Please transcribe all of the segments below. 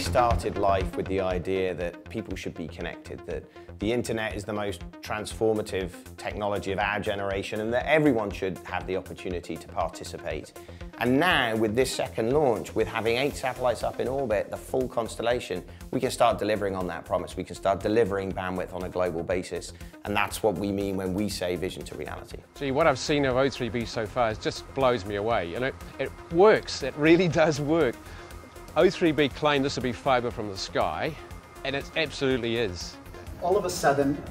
started life with the idea that people should be connected, that the internet is the most transformative technology of our generation and that everyone should have the opportunity to participate. And now, with this second launch, with having 8 satellites up in orbit, the full constellation, we can start delivering on that promise. We can start delivering bandwidth on a global basis. And that's what we mean when we say vision to reality. Gee, what I've seen of O3b so far just blows me away. And it works, it really does work. O3b claimed this would be fibre from the sky, and it absolutely is. All of a sudden,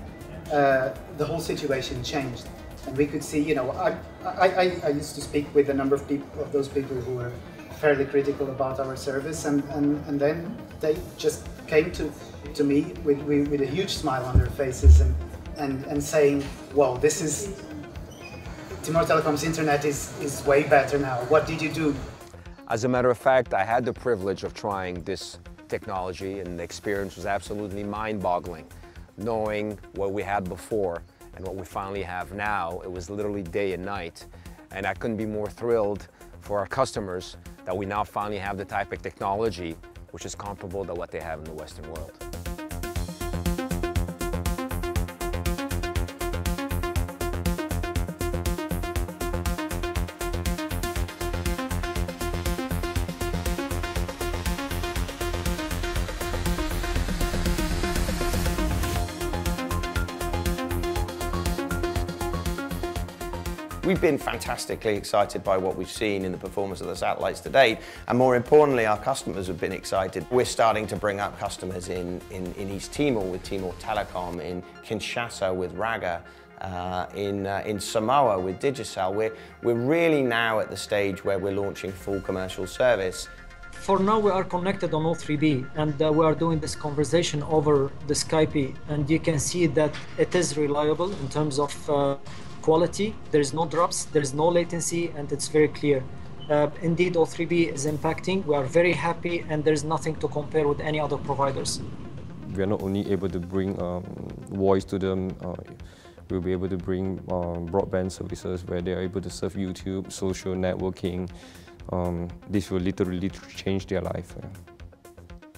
the whole situation changed. And we could see, I used to speak with a number of people, of those people who were fairly critical about our service, and then they just came to me with a huge smile on their faces and saying, "Well, this is Timor Telecom's internet is way better now. What did you do?" As a matter of fact, I had the privilege of trying this technology, and the experience was absolutely mind-boggling. Knowing what we had before and what we finally have now, it was literally day and night. And I couldn't be more thrilled for our customers that we now finally have the type of technology which is comparable to what they have in the Western world. We've been fantastically excited by what we've seen in the performance of the satellites to date, and more importantly, our customers have been excited. We're starting to bring up customers in East Timor with Timor Telecom, in Kinshasa with Raga, in Samoa with Digicel. We're really now at the stage where we're launching full commercial service. For now, we are connected on O3b, and we are doing this conversation over the Skype, and you can see that it is reliable in terms of quality. There's no drops, there's no latency, and it's very clear. Indeed, O3b is impacting. We are very happy, and there's nothing to compare with any other providers. We are not only able to bring voice to them, we'll be able to bring broadband services where they are able to surf YouTube, social networking. This will literally change their life.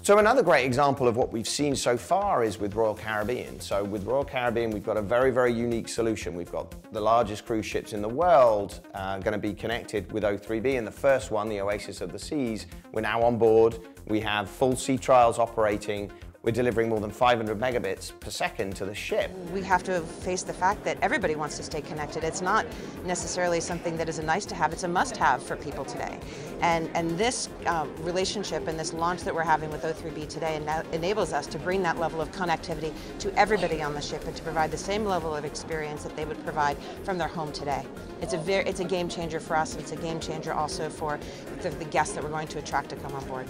So another great example of what we've seen so far is with Royal Caribbean. So with Royal Caribbean, we've got a very, very unique solution. We've got the largest cruise ships in the world going to be connected with O3b, and the first one, the Oasis of the Seas, we're now on board. We have full sea trials operating. We're delivering more than 500 megabits per second to the ship. We have to face the fact that everybody wants to stay connected. It's not necessarily something that is a nice to have, it's a must have for people today. And this relationship and this launch that we're having with O3b today enables us to bring that level of connectivity to everybody on the ship and to provide the same level of experience that they would provide from their home today. It's a game changer for us, and it's a game changer also for the guests that we're going to attract to come on board.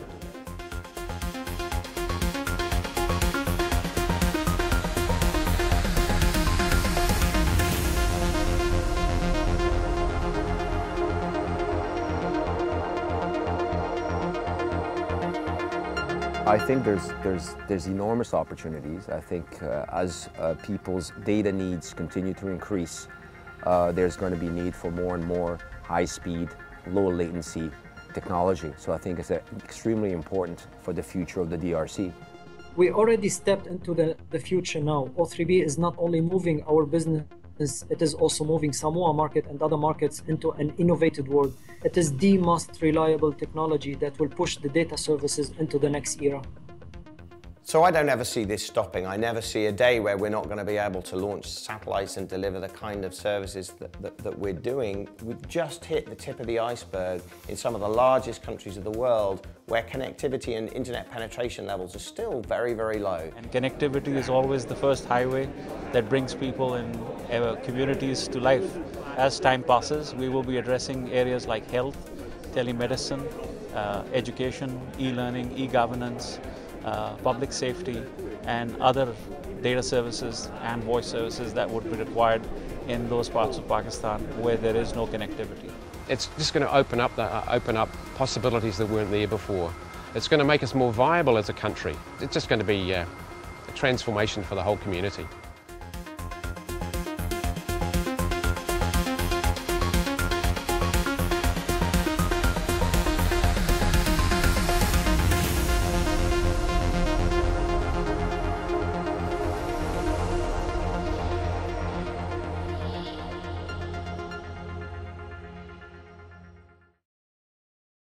I think there's enormous opportunities. I think as people's data needs continue to increase, there's going to be need for more and more high-speed, low-latency technology. So I think it's extremely important for the future of the DRC. We already stepped into the future now. O3b is not only moving our business, it is also moving Samoa market and other markets into an innovative world. It is the most reliable technology that will push the data services into the next era. So I don't ever see this stopping. I never see a day where we're not going to be able to launch satellites and deliver the kind of services that we're doing. We've just hit the tip of the iceberg in some of the largest countries of the world where connectivity and internet penetration levels are still very, very low. And connectivity is always the first highway that brings people and communities to life. As time passes, we will be addressing areas like health, telemedicine, education, e-learning, e-governance, public safety, and other data services and voice services that would be required in those parts of Pakistan where there is no connectivity. It's just going to open up possibilities that weren't there before. It's going to make us more viable as a country. It's just going to be a transformation for the whole community.